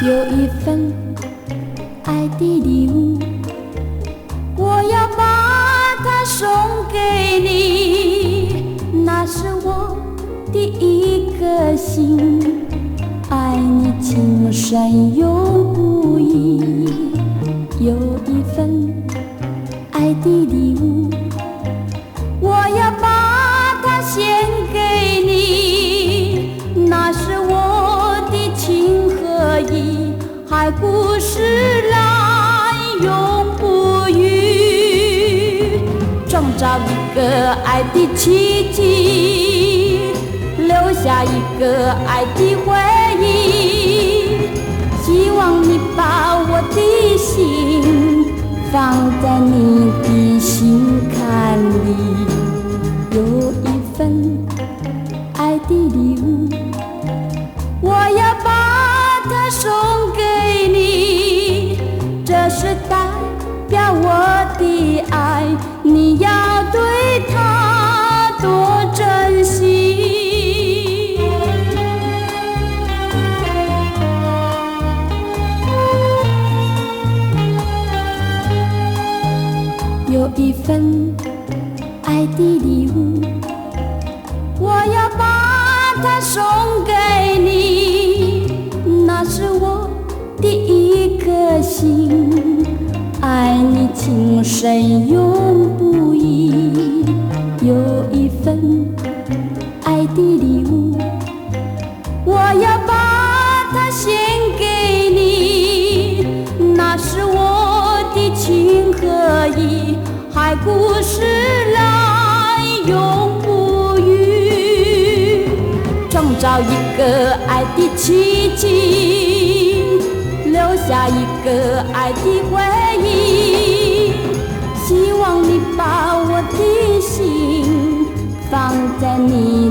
有一份爱的礼物，我要把它送给你，那是我的一颗心，爱你情深永不移。有一份爱的礼物，我要把它献给你，那是我的情和义，海枯石烂永不渝，创造一个爱的奇迹，留下一个爱的回忆，希望你把我的心放在你的心坎里。有一份爱的礼物，我要把它送给你，这是代表我的爱，你要对它多珍惜。有一份爱的礼物，我要把它送给你，那是我的一颗心，爱你情深永不移。有一份爱的礼物，我要把它献给你，那是我的情和义，海枯石烂永不渝，创造一个爱的奇迹，留下一个爱的回忆，希望你把我的心放在你